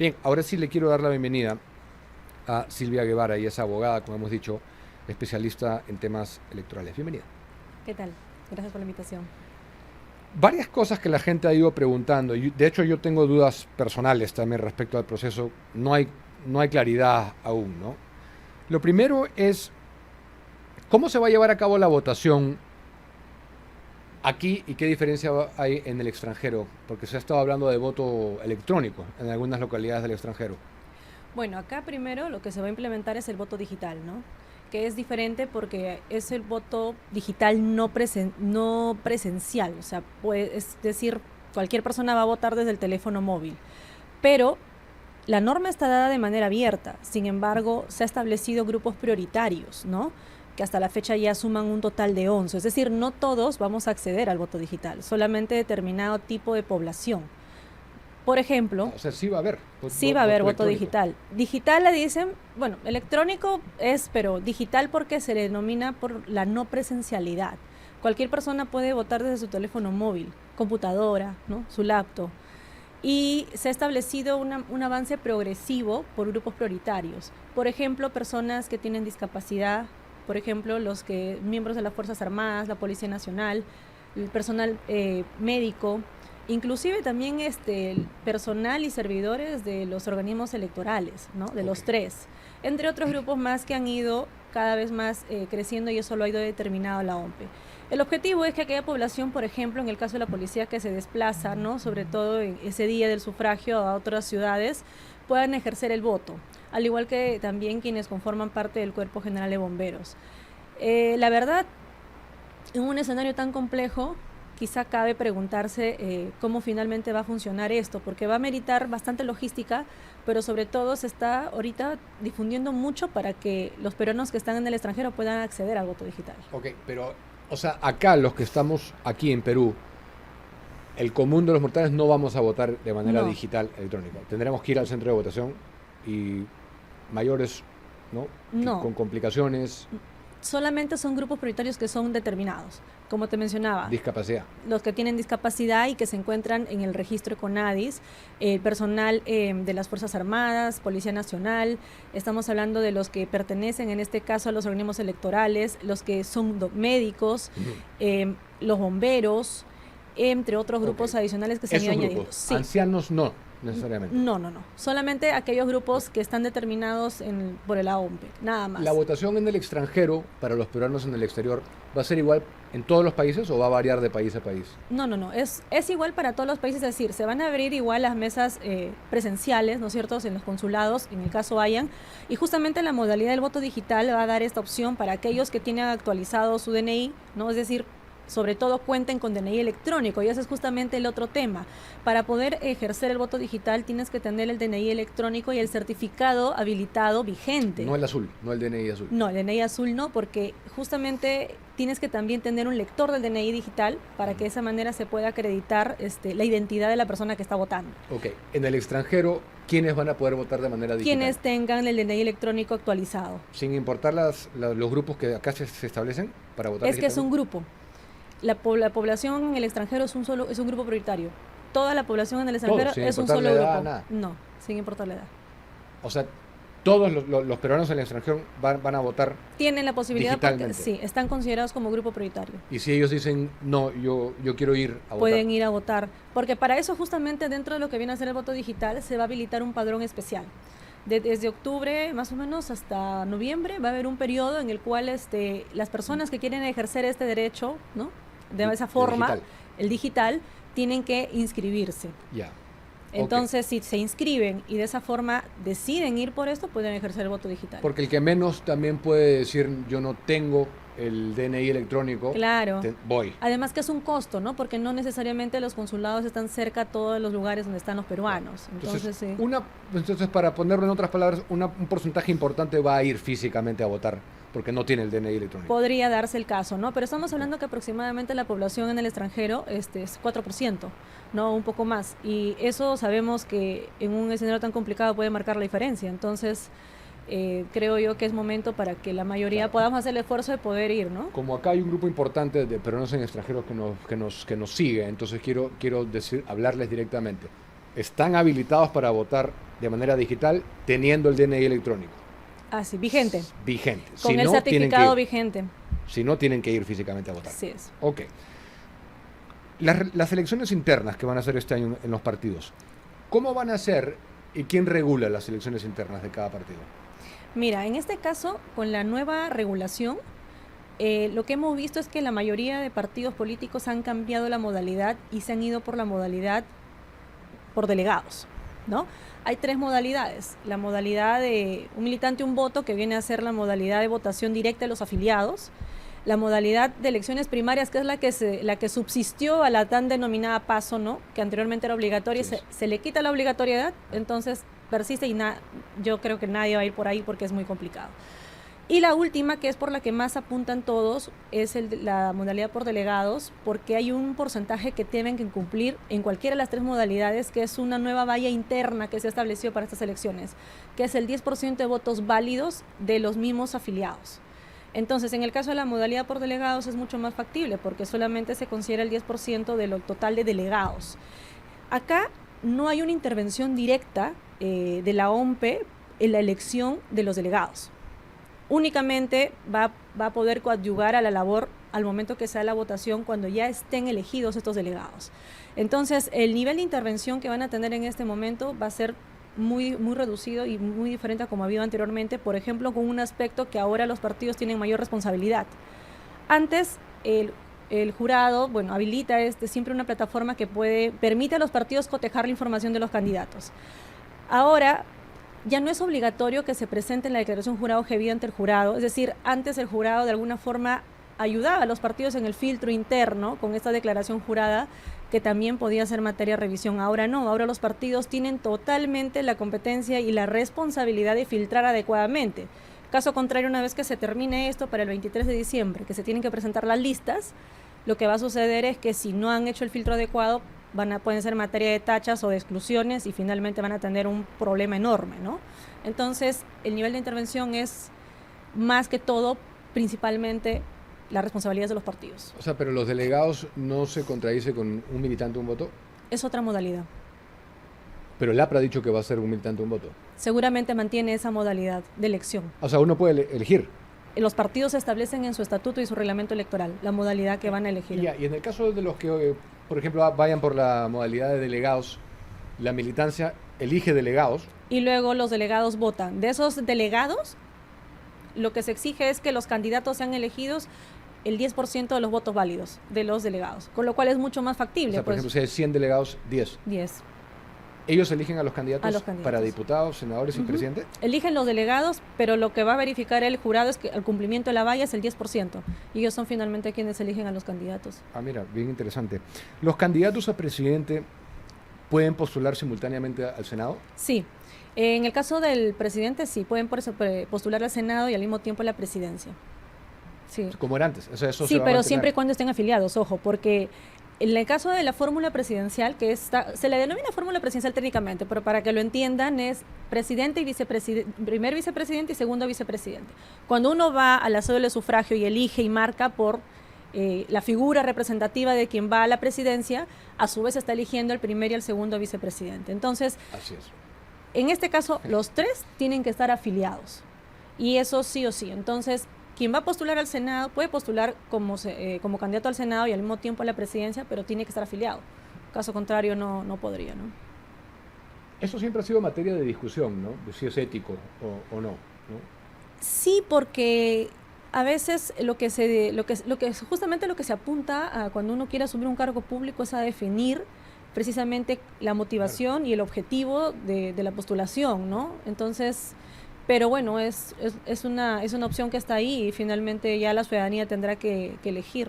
Bien, ahora sí le quiero dar la bienvenida a Silvia Guevara, y es abogada, como hemos dicho, especialista en temas electorales. Bienvenida. ¿Qué tal? Gracias por la invitación. Varias cosas que la gente ha ido preguntando, y de hecho yo tengo dudas personales también respecto al proceso, no hay claridad aún, ¿no? Lo primero es, ¿cómo se va a llevar a cabo la votación aquí y qué diferencia hay en el extranjero? Porque se ha estado hablando de voto electrónico en algunas localidades del extranjero. Bueno, acá primero lo que se va a implementar es el voto digital, ¿no? Que es diferente porque es el voto digital no presencial, o sea, es decir, cualquier persona va a votar desde el teléfono móvil, pero la norma está dada de manera abierta. Sin embargo, se ha establecido grupos prioritarios, ¿no? Que hasta la fecha ya suman un total de 11. Es decir, no todos vamos a acceder al voto digital, solamente determinado tipo de población. Por ejemplo, O sea, sí va a haber sí va a haber voto electrónico. digital. Digital le dicen, bueno, electrónico es, pero digital porque se le denomina por la no presencialidad. Cualquier persona puede votar desde su teléfono móvil, computadora, ¿no? Su laptop. Y se ha establecido un avance progresivo por grupos prioritarios. Por ejemplo, personas que tienen discapacidad, por ejemplo, miembros de las Fuerzas Armadas, la Policía Nacional, el personal médico, inclusive también el personal y servidores de los organismos electorales, ¿no? De los tres, entre otros grupos más que han ido cada vez más creciendo, y eso lo ha ido determinado la OMPE. El objetivo es que aquella población, por ejemplo, en el caso de la policía que se desplaza, ¿no? Sobre todo en ese día del sufragio a otras ciudades, puedan ejercer el voto, al igual que también quienes conforman parte del Cuerpo General de Bomberos. La verdad, en un escenario tan complejo, quizá cabe preguntarse cómo finalmente va a funcionar esto, porque va a meritar bastante logística, pero sobre todo se está ahorita difundiendo mucho para que los peruanos que están en el extranjero puedan acceder al voto digital. Ok, pero, o sea, acá los que estamos aquí en Perú, el común de los mortales no vamos a votar de manera No. digital electrónica. Tendremos que ir al centro de votación y mayores, ¿no? No. Con complicaciones, Solamente son grupos prioritarios que son determinados, como te mencionaba. discapacidad. Los que tienen discapacidad y que se encuentran en el registro CONADIS, el personal de las Fuerzas Armadas, Policía Nacional, estamos hablando de los que pertenecen en este caso a los organismos electorales, los que son médicos, los bomberos, entre otros grupos adicionales que se han ido añadiendo. Sí. Ancianos no, necesariamente. No. Solamente aquellos grupos que están determinados por el AOMPE, nada más. ¿La votación en el extranjero para los peruanos en el exterior va a ser igual en todos los países o va a variar de país a país? No. Es igual para todos los países, es decir, se van a abrir igual las mesas presenciales, ¿no es cierto?, en los consulados, en el caso hayan, y justamente la modalidad del voto digital va a dar esta opción para aquellos que tienen actualizado su DNI, ¿no? Es decir, sobre todo cuenten con DNI electrónico, y ese es justamente el otro tema. Para poder ejercer el voto digital tienes que tener el DNI electrónico y el certificado habilitado vigente. No el azul, no el DNI azul. No, el DNI azul no, porque justamente tienes que también tener un lector del DNI digital para que de esa manera se pueda acreditar la identidad de la persona que está votando. Ok, en el extranjero, ¿quiénes van a poder votar de manera digital? Quienes tengan el DNI electrónico actualizado. Sin importar los grupos que acá se establecen para votar Es que es un grupo. La población en el extranjero es un grupo prioritario. Toda la población en el extranjero es un solo grupo. Nada. No, sin importar la edad. O sea, todos los peruanos en el extranjero van a votar. Tienen la posibilidad porque digitalmente. sí, están considerados como grupo prioritario. Y si ellos dicen, no, yo quiero ir a votar. Pueden ir a votar, porque para eso justamente dentro de lo que viene a ser el voto digital se va a habilitar un padrón especial. Desde octubre más o menos hasta noviembre va a haber un periodo en el cual las personas que quieren ejercer este derecho, ¿no?, de esa forma, el digital, tienen que inscribirse. Ya. Entonces, si se inscriben y de esa forma deciden ir por esto, pueden ejercer el voto digital. Porque el que menos también puede decir, yo no tengo el DNI electrónico, claro. Voy. Además que es un costo, ¿no? Porque no necesariamente los consulados están cerca a todos los lugares donde están los peruanos. Entonces, sí. Entonces, para ponerlo en otras palabras, un porcentaje importante va a ir físicamente a votar porque no tiene el DNI electrónico. Podría darse el caso, ¿no? Pero estamos hablando que aproximadamente la población en el extranjero es 4%, ¿no? Un poco más. Y eso sabemos que en un escenario tan complicado puede marcar la diferencia. Entonces, creo yo que es momento para que la mayoría podamos hacer el esfuerzo de poder ir, ¿no? Como acá hay un grupo importante de peruanos en extranjeros que nos sigue, entonces quiero hablarles directamente. ¿Están habilitados para votar de manera digital teniendo el DNI electrónico. Ah, sí, vigente. Vigente. Con Si el no, certificado vigente. Si no, tienen que ir físicamente a votar. Así es. Ok. Las elecciones internas que van a hacer este año en los partidos, ¿cómo van a ser y quién regula las elecciones internas de cada partido? Mira, en este caso, con la nueva regulación, lo que hemos visto es que la mayoría de partidos políticos han cambiado la modalidad y se han ido por la modalidad por delegados, ¿no? Hay 3 modalidades. La modalidad de un militante, un voto, que viene a ser la modalidad de votación directa de los afiliados. La modalidad de elecciones primarias, que es la que subsistió a la tan denominada PASO, ¿no? Que anteriormente era obligatoria, Sí. se le quita la obligatoriedad, entonces persiste y yo creo que nadie va a ir por ahí porque es muy complicado. Y la última, que es por la que más apuntan todos, es la modalidad por delegados, porque hay un porcentaje que tienen que cumplir en cualquiera de las 3 modalidades, que es una nueva valla interna que se ha establecido para estas elecciones, que es el 10% de votos válidos de los mismos afiliados. Entonces, en el caso de la modalidad por delegados es mucho más factible, porque solamente se considera el 10% de lo total de delegados. Acá no hay una intervención directa de la OMPE en la elección de los delegados. Únicamente va a poder coadyuvar a la labor al momento que sea la votación, cuando ya estén elegidos estos delegados. Entonces, el nivel de intervención que van a tener en este momento va a ser muy, muy reducido y muy diferente a como había anteriormente, por ejemplo, con un aspecto que ahora los partidos tienen mayor responsabilidad. Antes, el jurado, habilita siempre una plataforma que permite a los partidos cotejar la información de los candidatos. Ahora, ya no es obligatorio que se presente en la declaración jurado GEVID ante el jurado, es decir, antes el jurado de alguna forma ayudaba a los partidos en el filtro interno con esta declaración jurada, que también podía ser materia de revisión. Ahora no, ahora los partidos tienen totalmente la competencia y la responsabilidad de filtrar adecuadamente. Caso contrario, una vez que se termine esto para el 23 de diciembre, que se tienen que presentar las listas, lo que va a suceder es que si no han hecho el filtro adecuado, pueden ser materia de tachas o de exclusiones y finalmente van a tener un problema enorme, ¿no? Entonces, el nivel de intervención es más que todo, principalmente, la responsabilidad de los partidos. O sea, pero los delegados no se contradice con un militante, un voto. Es otra modalidad. Pero el APRA ha dicho que va a ser un militante, un voto. Seguramente mantiene esa modalidad de elección. O sea, uno puede elegir. Los partidos establecen en su estatuto y su reglamento electoral la modalidad que van a elegir. Y en el caso de los que, por ejemplo, vayan por la modalidad de delegados, la militancia elige delegados. Y luego los delegados votan. De esos delegados, lo que se exige es que los candidatos sean elegidos el 10% de los votos válidos de los delegados, con lo cual es mucho más factible. O sea, por ejemplo, si hay 100 delegados, 10. 10. ¿Ellos eligen a los candidatos para diputados, senadores y presidente? Eligen los delegados, pero lo que va a verificar el jurado es que el cumplimiento de la valla es el 10%. Y ellos son finalmente quienes eligen a los candidatos. Ah, mira, bien interesante. ¿Los candidatos a presidente pueden postular simultáneamente al Senado? Sí. En el caso del presidente, sí, pueden postular al Senado y al mismo tiempo a la presidencia. Sí. Como era antes. O sea, eso sí, pero siempre y cuando estén afiliados, ojo, porque en el caso de la fórmula presidencial, se le denomina fórmula presidencial técnicamente, pero para que lo entiendan es presidente y primer vicepresidente y segundo vicepresidente. Cuando uno va a la cédula de sufragio y elige y marca por la figura representativa de quien va a la presidencia, a su vez está eligiendo el primer y el segundo vicepresidente. Entonces, así es. En este caso, los 3 tienen que estar afiliados, y eso sí o sí. Entonces, quien va a postular al Senado puede postular como candidato al Senado y al mismo tiempo a la presidencia, pero tiene que estar afiliado. Caso contrario, no podría, ¿no? Eso siempre ha sido materia de discusión, ¿no? De si es ético o no, ¿no? Sí, porque a veces justamente lo que se apunta a cuando uno quiere asumir un cargo público es a definir precisamente la motivación y el objetivo de la postulación, ¿no? Entonces, pero bueno, es una opción que está ahí y finalmente ya la ciudadanía tendrá que elegir.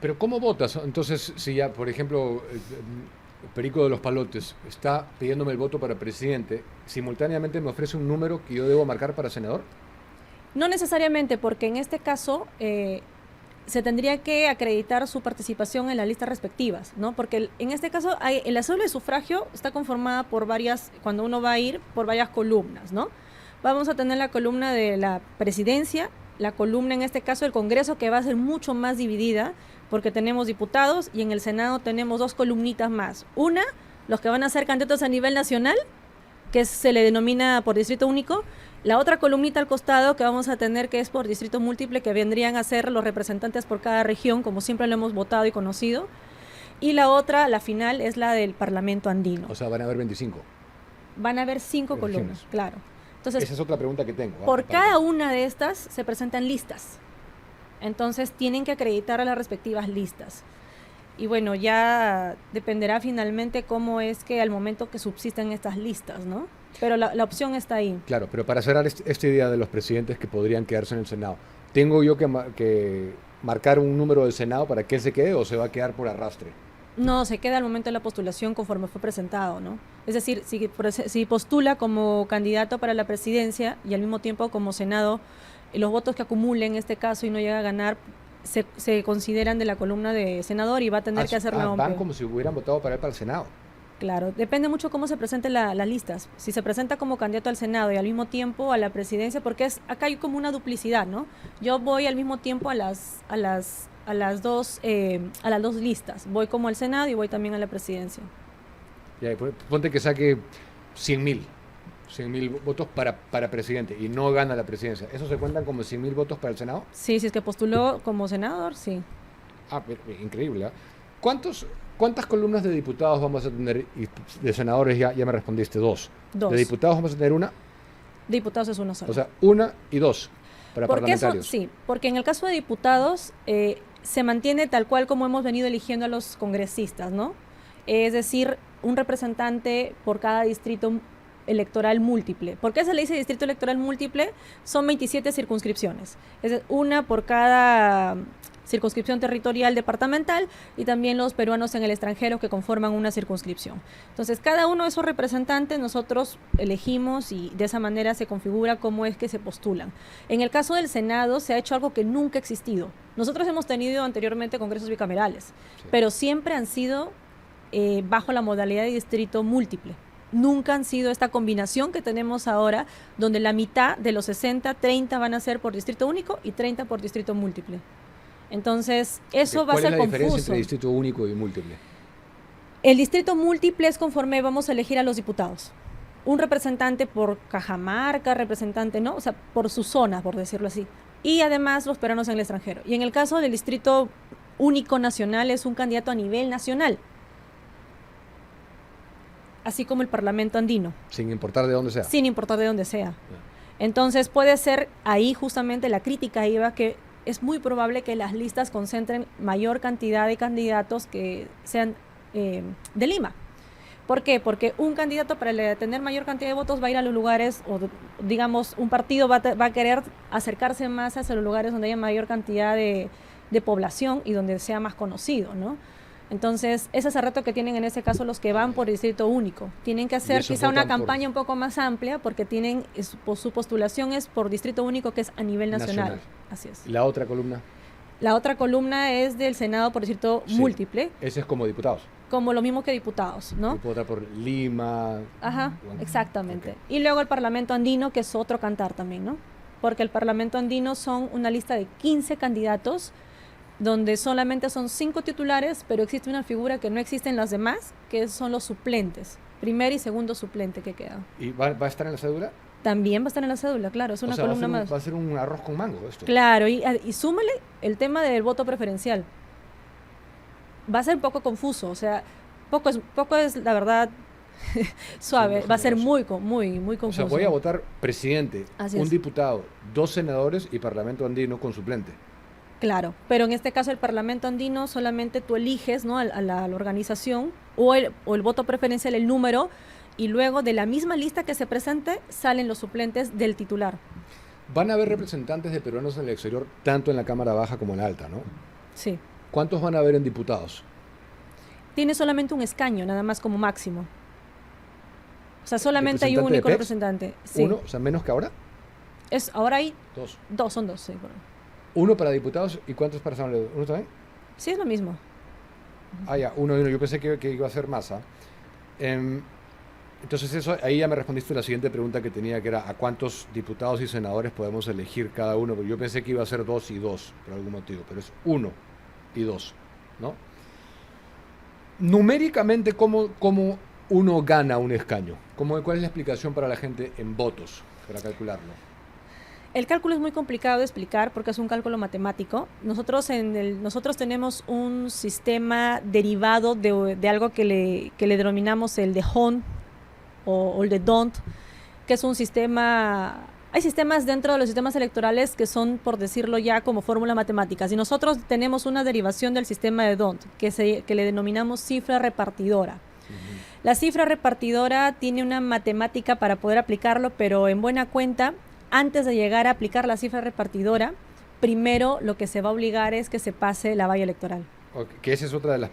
Pero ¿cómo votas? Entonces, si ya, por ejemplo, Perico de los Palotes está pidiéndome el voto para presidente, ¿simultáneamente me ofrece un número que yo debo marcar para senador? No necesariamente, porque en este caso se tendría que acreditar su participación en las listas respectivas, ¿no? Porque en este caso la cédula de sufragio está conformada por cuando uno va a ir, por varias columnas, ¿no? Vamos a tener la columna de la presidencia, la columna en este caso del Congreso, que va a ser mucho más dividida, porque tenemos diputados y en el Senado tenemos 2 columnitas más. Una, los que van a ser candidatos a nivel nacional, que se le denomina por distrito único. La otra columnita al costado que vamos a tener, que es por distrito múltiple, que vendrían a ser los representantes por cada región, como siempre lo hemos votado y conocido. Y la otra, la final, es la del Parlamento andino. O sea, van a haber 25. Van a haber 5 regiones. columnas, claro. Entonces, esa es otra pregunta que tengo. por cada una de estas se presentan listas. Entonces, tienen que acreditar a las respectivas listas. Y bueno, ya dependerá finalmente cómo es que al momento que subsisten estas listas, ¿no? Pero la opción está ahí. Claro, pero para cerrar esta idea de los presidentes que podrían quedarse en el Senado, ¿tengo yo que marcar un número del Senado para que él se quede o se va a quedar por arrastre? No, se queda al momento de la postulación conforme fue presentado, ¿no? Es decir, si postula como candidato para la presidencia y al mismo tiempo como Senado, los votos que acumule en este caso y no llega a ganar, se consideran de la columna de senador y va a tener que hacer nuevo. Van como si hubieran votado para él para el Senado. Claro, depende mucho cómo se presenten las listas. Si se presenta como candidato al Senado y al mismo tiempo a la presidencia, porque acá hay como una duplicidad, ¿no? Yo voy al mismo tiempo a las dos listas. Voy como al Senado y voy también a la presidencia. Ya, ponte que saque 100.000 votos para presidente y no gana la presidencia. ¿Eso se cuentan como 100.000 votos para el Senado? Sí, si es que postuló como senador, sí. Increíble, ¿eh? ¿Cuántas columnas de diputados vamos a tener? Y de senadores ya me respondiste, 2. ¿De diputados vamos a tener una? Diputados es una sola. O sea, 1 y 2 para parlamentarios. Sí, porque en el caso de diputados se mantiene tal cual como hemos venido eligiendo a los congresistas, ¿no? Es decir, un representante por cada distrito electoral múltiple. ¿Por qué se le dice distrito electoral múltiple? Son 27 circunscripciones. Es decir, una por cada circunscripción territorial departamental y también los peruanos en el extranjero que conforman una circunscripción. Entonces, cada uno de esos representantes nosotros elegimos y de esa manera se configura cómo es que se postulan. En el caso del Senado se ha hecho algo que nunca ha existido. Nosotros hemos tenido anteriormente congresos bicamerales, sí, pero siempre han sido bajo la modalidad de distrito múltiple. Nunca han sido esta combinación que tenemos ahora, donde la mitad de los 60, 30 van a ser por distrito único y 30 por distrito múltiple. Entonces, eso va a ser confuso. ¿Cuál es la diferencia entre distrito único y múltiple? El distrito múltiple es conforme vamos a elegir a los diputados. Un representante por Cajamarca, representante, ¿no? O sea, por su zona, por decirlo así. Y además los peruanos en el extranjero. Y en el caso del distrito único nacional es un candidato a nivel nacional. Así como el Parlamento andino. Sin importar de dónde sea. Sin importar de dónde sea. Entonces puede ser ahí justamente la crítica iba que es muy probable que las listas concentren mayor cantidad de candidatos que sean de Lima. ¿Por qué? Porque un candidato para tener mayor cantidad de votos va a ir a los lugares, o digamos, un partido va a querer acercarse más hacia los lugares donde haya mayor cantidad de población y donde sea más conocido, ¿no? Entonces, ese es el reto que tienen en este caso los que van por distrito único. Tienen que hacer quizá una campaña un poco más amplia porque tienen su postulación es por distrito único, que es a nivel nacional. Así es. ¿La otra columna? La otra columna es del Senado por distrito múltiple. Ese es como diputados. Como lo mismo que diputados, ¿no? Puedo votar por Lima. Ajá, exactamente. Okay. Y luego el Parlamento andino, que es otro cantar también, ¿no? Porque el Parlamento andino son una lista de 15 candidatos donde solamente son 5 titulares, pero existe una figura que no existe en las demás, que son los suplentes, primer y segundo suplente que quedan. ¿Y va a estar en la cédula? También va a estar en la cédula, claro, es una columna más. Va a ser un arroz con mango esto. Claro, y súmale el tema del voto preferencial. Va a ser un poco confuso, o sea, poco es la verdad suave, va a ser muy confuso. O sea, voy a votar presidente, un diputado, 2 senadores y Parlamento andino con suplente. Claro, pero en este caso el Parlamento andino solamente tú eliges, ¿no? a la organización o el voto preferencial, el número, y luego de la misma lista que se presente salen los suplentes del titular. Van a haber representantes de peruanos en el exterior tanto en la Cámara Baja como en la Alta, ¿no? Sí. ¿Cuántos van a haber en diputados? Tiene solamente un escaño, nada más como máximo. O sea, solamente hay un único representante. Sí. ¿Uno? O sea, menos que ahora. Ahora hay 2. Son 2, sí. Bueno. 1 para diputados y ¿cuántos para senadores? ¿1 también? Sí, es lo mismo. Ya, 1 y 1. Yo pensé que iba a ser más. Entonces ahí ya me respondiste la siguiente pregunta que tenía, que era ¿a cuántos diputados y senadores podemos elegir cada uno? Porque yo pensé que iba a ser 2 y 2 por algún motivo, pero es 1 y 2, ¿no? Numéricamente, ¿cómo uno gana un escaño? ¿Cuál es la explicación para la gente en votos, para calcularlo? El cálculo es muy complicado de explicar porque es un cálculo matemático. Nosotros tenemos un sistema derivado de algo que le denominamos el de Hond o el de D'Hondt, que es un sistema. Hay sistemas dentro de los sistemas electorales que son, por decirlo ya, como fórmula matemática. Y nosotros tenemos una derivación del sistema de D'Hondt que le denominamos cifra repartidora. La cifra repartidora tiene una matemática para poder aplicarlo, pero en buena cuenta, antes de llegar a aplicar la cifra repartidora, primero lo que se va a obligar es que se pase la valla electoral. Okay, que esa es otra de las...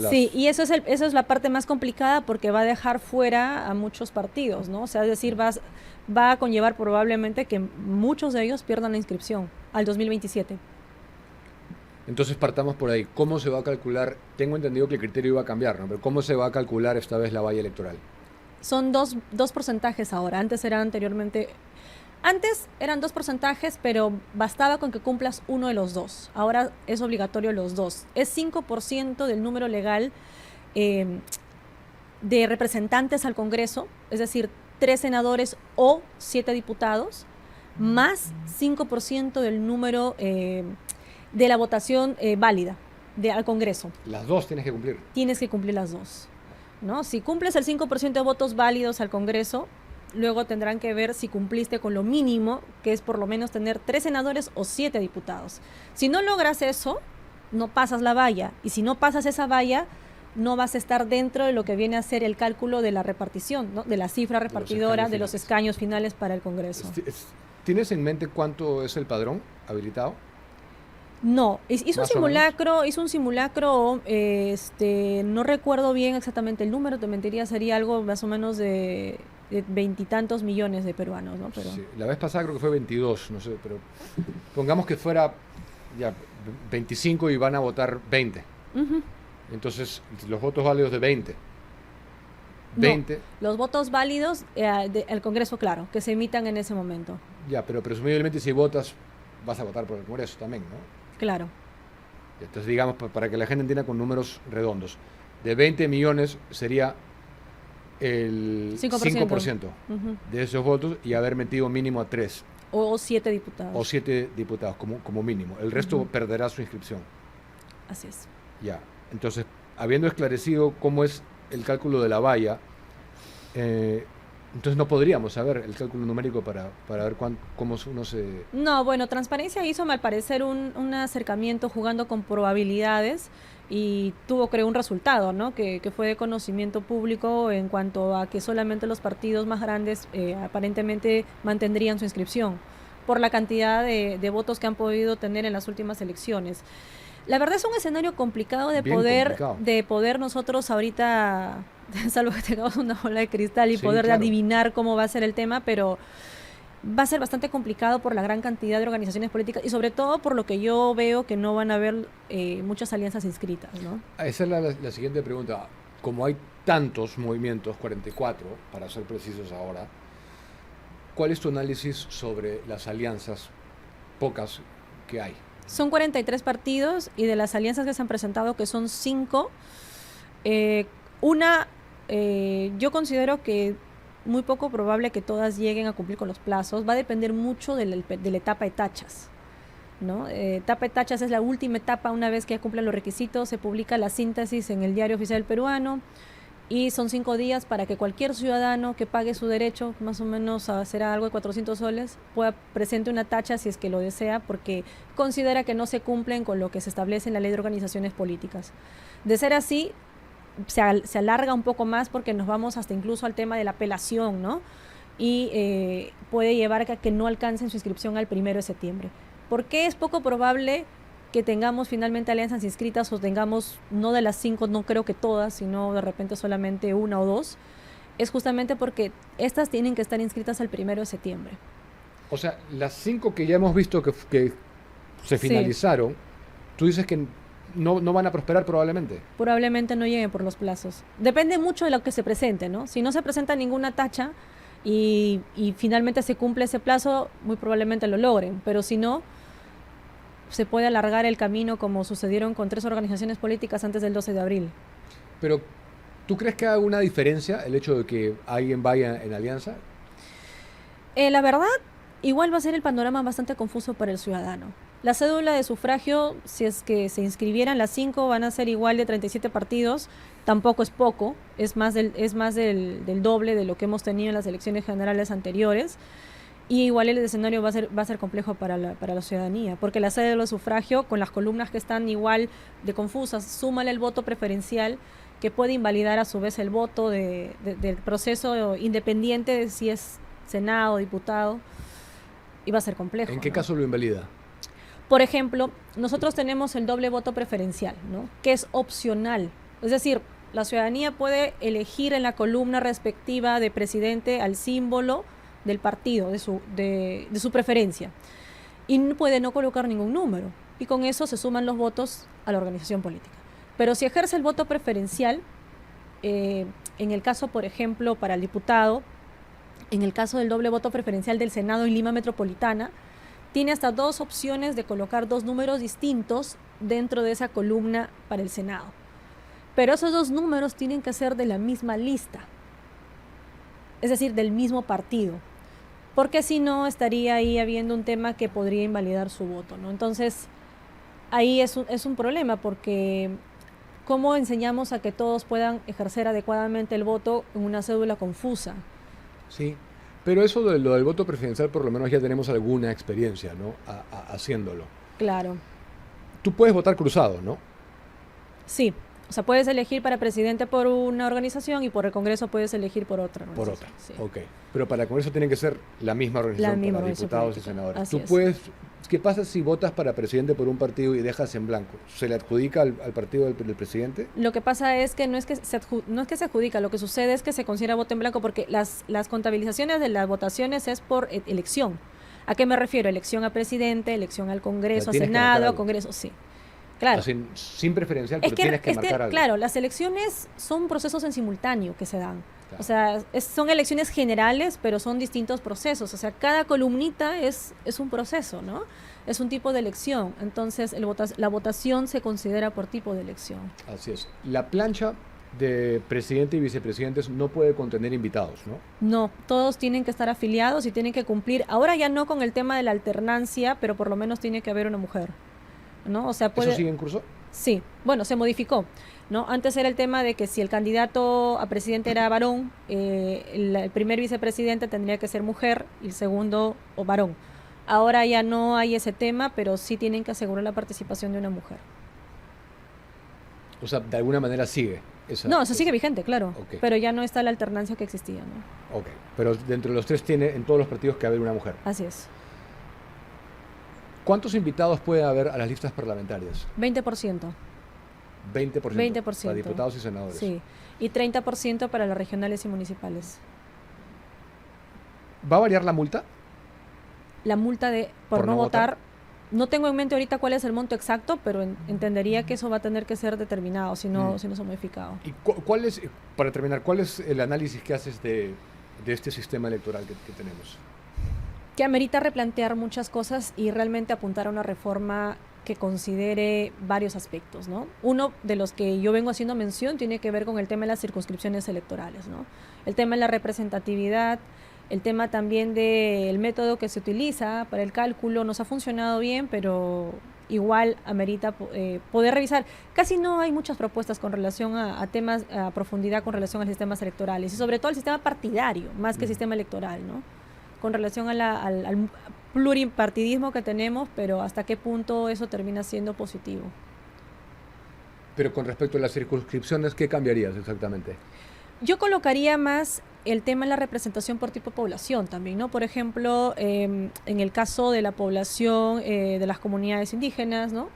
Sí, y eso es la parte más complicada porque va a dejar fuera a muchos partidos, ¿no? O sea, es decir, va a conllevar probablemente que muchos de ellos pierdan la inscripción al 2027. Entonces partamos por ahí. ¿Cómo se va a calcular? Tengo entendido que el criterio iba a cambiar, ¿no? Pero ¿cómo se va a calcular esta vez la valla electoral? Son dos porcentajes ahora. Antes eran dos porcentajes, pero bastaba con que cumplas uno de los dos. Ahora es obligatorio los dos. Es 5% del número legal de representantes al Congreso, es decir, 3 senadores o 7 diputados, más 5% del número de la votación válida al Congreso. Las dos tienes que cumplir. Tienes que cumplir las dos, ¿no? Si cumples el 5% de votos válidos al Congreso, luego tendrán que ver si cumpliste con lo mínimo, que es por lo menos tener 3 senadores o 7 diputados. Si no logras eso, no pasas la valla. Y si no pasas esa valla, no vas a estar dentro de lo que viene a ser el cálculo de la repartición, ¿no? De la cifra repartidora de los escaños finales para el Congreso. ¿Tienes en mente cuánto es el padrón habilitado? No, hizo un simulacro, no recuerdo bien exactamente el número, te mentiría, sería algo más o menos de 20 y tantos millones de peruanos, ¿no? Pero... Sí, la vez pasada creo que fue 22, no sé, pero pongamos que fuera ya 25 y van a votar 20. Entonces, los votos válidos de 20. No, los votos válidos al Congreso, claro, que se emitan en ese momento. Ya, pero presumiblemente si votas, vas a votar por el Congreso también, ¿no? Claro. Entonces, digamos, para que la gente entienda con números redondos, de 20 millones sería el 5% de esos votos y haber metido mínimo a 3. O 7 diputados. O 7 diputados como mínimo. El resto perderá su inscripción. Así es. Ya, entonces, habiendo esclarecido cómo es el cálculo de la valla, entonces no podríamos saber el cálculo numérico para ver cómo uno se... No, bueno, Transparencia hizo, al parecer, un acercamiento jugando con probabilidades y tuvo, creo, un resultado, ¿no? Que fue de conocimiento público en cuanto a que solamente los partidos más grandes aparentemente mantendrían su inscripción por la cantidad de votos que han podido tener en las últimas elecciones. La verdad es un escenario complicado de poder nosotros ahorita, salvo que tengamos una bola de cristal y poder adivinar cómo va a ser el tema, pero va a ser bastante complicado por la gran cantidad de organizaciones políticas y sobre todo por lo que yo veo que no van a haber muchas alianzas inscritas, ¿no? Esa es la siguiente pregunta. Como hay tantos movimientos, 44 para ser precisos ahora, ¿cuál es tu análisis sobre las alianzas pocas que hay? Son 43 partidos y de las alianzas que se han presentado, que son 5, yo considero que muy poco probable que todas lleguen a cumplir con los plazos. Va a depender mucho de la etapa de tachas, ¿no? Etapa de tachas es la última etapa. Una vez que ya cumplen los requisitos, se publica la síntesis en el Diario Oficial Peruano y son 5 días para que cualquier ciudadano que pague su derecho, más o menos será algo de 400 soles, pueda presente una tacha si es que lo desea, porque considera que no se cumplen con lo que se establece en la Ley de Organizaciones Políticas. De ser así, se alarga un poco más porque nos vamos hasta incluso al tema de la apelación, ¿no? Y puede llevar a que no alcancen su inscripción al 1 de septiembre. ¿Por qué es poco probable que tengamos finalmente alianzas inscritas o tengamos, no de las 5, no creo que todas, sino de repente solamente 1 o 2? Es justamente porque estas tienen que estar inscritas al 1 de septiembre. O sea, las 5 que ya hemos visto que se finalizaron, tú dices que no van a prosperar probablemente. Probablemente no lleguen por los plazos. Depende mucho de lo que se presente, ¿no? Si no se presenta ninguna tacha y finalmente se cumple ese plazo, muy probablemente lo logren, pero si no, se puede alargar el camino como sucedieron con 3 organizaciones políticas antes del 12 de abril. Pero ¿Tú crees que haga una diferencia el hecho de que alguien vaya en alianza? La verdad, igual va a ser el panorama bastante confuso para el ciudadano. La cédula de sufragio, si es que se inscribieran las 5, van a ser igual de 37 partidos. Tampoco es poco, es más del doble de lo que hemos tenido en las elecciones generales anteriores. Y igual el escenario va a ser complejo para la ciudadanía, porque la cédula de sufragio, con las columnas que están igual de confusas, súmale el voto preferencial, que puede invalidar a su vez el voto del proceso independiente de si es Senado, diputado, y va a ser complejo. ¿En qué ¿no? caso lo invalida? Por ejemplo, nosotros tenemos el doble voto preferencial, ¿no? Que es opcional. Es decir, la ciudadanía puede elegir en la columna respectiva de presidente al símbolo del partido, de su preferencia. Y puede no colocar ningún número. Y con eso se suman los votos a la organización política. Pero si ejerce el voto preferencial, en el caso, por ejemplo, para el diputado, en el caso del doble voto preferencial del Senado y Lima Metropolitana, tiene hasta 2 opciones de colocar 2 números distintos dentro de esa columna para el Senado. Pero esos 2 números tienen que ser de la misma lista, es decir, del mismo partido, porque si no estaría ahí habiendo un tema que podría invalidar su voto, ¿no? Entonces, ahí es un problema, porque ¿cómo enseñamos a que todos puedan ejercer adecuadamente el voto en una cédula confusa? Sí, pero eso de lo del voto preferencial por lo menos ya tenemos alguna experiencia, ¿no? Haciéndolo. Claro. Tú puedes votar cruzado, ¿no? Sí, o sea, puedes elegir para presidente por una organización y por el Congreso puedes elegir por otra Por organización. otra, Sí. ok. Pero para el Congreso tiene que ser la misma organización La misma para organización diputados y política. senadores. Así Tú es. puedes, ¿qué pasa si votas para presidente por un partido y dejas en blanco? ¿Se le adjudica al partido del presidente? Lo que pasa es que no es que se adjudica, lo que sucede es que se considera voto en blanco porque las contabilizaciones de las votaciones es por elección. ¿A qué me refiero? Elección a presidente, elección al Congreso, a tienes que marcar Senado, a algo. Congreso, sí. Claro. Sin preferencial, pero tienes que es marcar algo. claro, las elecciones son procesos en simultáneo que se dan. Claro. O sea, son elecciones generales, pero son distintos procesos. O sea, cada columnita es un proceso, ¿no? Es un tipo de elección. Entonces, la votación se considera por tipo de elección. Así es. La plancha de presidente y vicepresidentes no puede contener invitados, ¿no? No, todos tienen que estar afiliados y tienen que cumplir. Ahora ya no con el tema de la alternancia, pero por lo menos tiene que haber una mujer, ¿no? O sea, ¿Eso sigue en curso? Sí, bueno, se modificó, ¿no? Antes era el tema de que si el candidato a presidente era varón, el primer vicepresidente tendría que ser mujer y el segundo o varón. Ahora ya no hay ese tema, pero sí tienen que asegurar la participación de una mujer. O sea, de alguna manera sigue. No, eso sigue vigente, claro, Okay. pero ya no está la alternancia que existía, ¿no? Ok, pero dentro de los 3 tiene en todos los partidos que haber una mujer. Así es. ¿Cuántos invitados puede haber a las listas parlamentarias? 20%. 20%. 20%. Para diputados y senadores. Sí, y 30% para las regionales y municipales. ¿Va a variar la multa? La multa por no votar, no tengo en mente ahorita cuál es el monto exacto, pero entendería que eso va a tener que ser determinado si no se ha modificado. ¿Y cuál es, para terminar, cuál es el análisis que haces de este sistema electoral que tenemos? Que amerita replantear muchas cosas y realmente apuntar a una reforma que considere varios aspectos, ¿no? Uno de los que yo vengo haciendo mención tiene que ver con el tema de las circunscripciones electorales, ¿no? El tema de la representatividad, el tema también del método que se utiliza para el cálculo nos ha funcionado bien, pero igual amerita poder revisar. Casi no hay muchas propuestas con relación a temas a profundidad con relación a los sistemas electorales y sobre todo al sistema partidario, más que el sistema electoral, ¿no? Con relación al pluripartidismo que tenemos, pero hasta qué punto eso termina siendo positivo. Pero con respecto a las circunscripciones, ¿qué cambiarías exactamente? Yo colocaría más el tema de la representación por tipo de población también, ¿no? Por ejemplo, en el caso de la población de las comunidades indígenas, ¿no?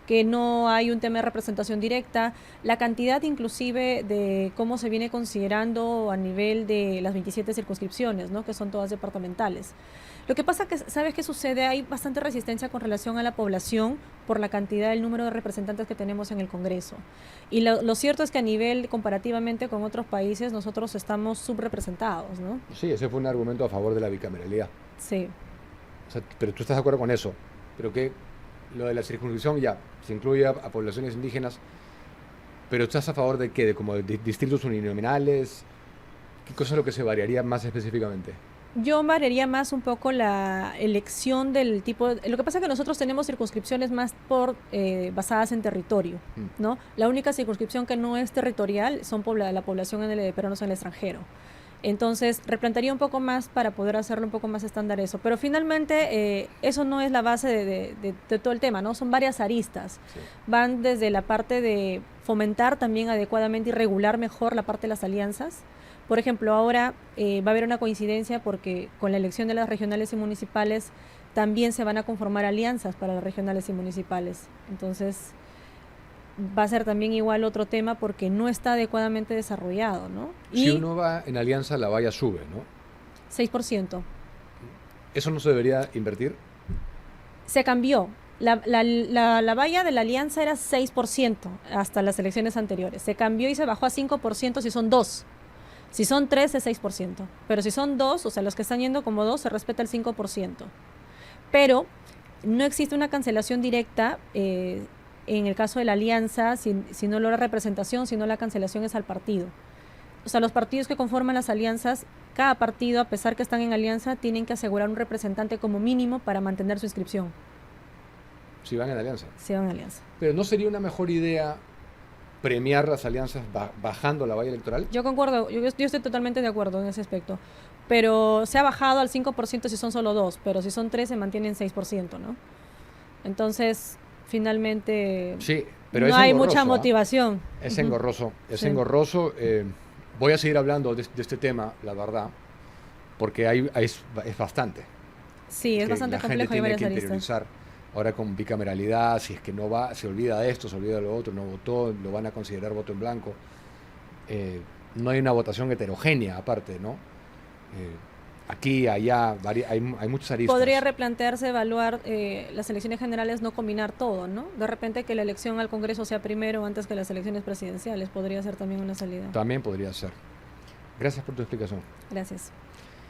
Que no hay un tema de representación directa, la cantidad inclusive de cómo se viene considerando a nivel de las 27 circunscripciones, ¿no? Que son todas departamentales. Lo que pasa que, ¿sabes qué sucede? Hay bastante resistencia con relación a la población por la cantidad del número de representantes que tenemos en el Congreso. Y lo cierto es que a nivel, comparativamente con otros países, nosotros estamos subrepresentados, ¿no? Sí, ese fue un argumento a favor de la bicameralidad. Sí. O sea, pero tú estás de acuerdo con eso. Pero que lo de la circunscripción ya se incluye a poblaciones indígenas, ¿Pero estás a favor de qué? ¿De como de distritos uninominales? ¿Qué cosa es lo que se variaría más específicamente? Yo variaría más un poco la elección del tipo. Lo que pasa es que nosotros tenemos circunscripciones más basadas en territorio, ¿no? La única circunscripción que no es territorial son la población de peruanos en el extranjero. Entonces, replantearía un poco más para poder hacerlo un poco más estándar eso. Pero finalmente, eso no es la base de todo el tema, ¿no? Son varias aristas. Sí. Van desde la parte de fomentar también adecuadamente y regular mejor la parte de las alianzas. Por ejemplo, ahora va a haber una coincidencia porque con la elección de las regionales y municipales también se van a conformar alianzas para las regionales y municipales. Entonces, va a ser también igual otro tema porque no está adecuadamente desarrollado, ¿no? Si Y uno va en alianza, la valla sube, ¿no? 6%. ¿Eso no se debería invertir? Se cambió. La valla de la alianza era 6% hasta las elecciones anteriores. Se cambió y se bajó a 5% si son 2. Si son 3 es 6%, pero si son 2, o sea, los que están yendo como 2, se respeta el 5%. Pero no existe una cancelación directa en el caso de la alianza, si no logra representación, sino la cancelación es al partido. O sea, los partidos que conforman las alianzas, cada partido, a pesar que están en alianza, tienen que asegurar un representante como mínimo para mantener su inscripción. Si van en alianza. Si van en alianza. Pero ¿no sería una mejor idea premiar las alianzas bajando la valla electoral? Yo concuerdo, yo estoy totalmente de acuerdo en ese aspecto. Pero se ha bajado al 5% si son solo 2, pero si son 3 se mantiene en 6%, ¿no? Entonces, finalmente Sí, pero no es hay engorroso, mucha motivación. Es engorroso, es Sí. engorroso. Voy a seguir hablando de este tema, la verdad, porque es bastante. Sí, es Que bastante la gente complejo y tiene varias que aristas. interiorizar. Ahora con bicameralidad, si es que no va, se olvida de esto, se olvida de lo otro, no votó, lo van a considerar voto en blanco. No hay una votación heterogénea aparte, ¿no? Aquí, allá, hay muchas aristas. Podría replantearse, evaluar las elecciones generales, no combinar todo, ¿no? De repente que la elección al Congreso sea primero antes que las elecciones presidenciales, podría ser también una salida. También podría ser. Gracias por tu explicación. Gracias.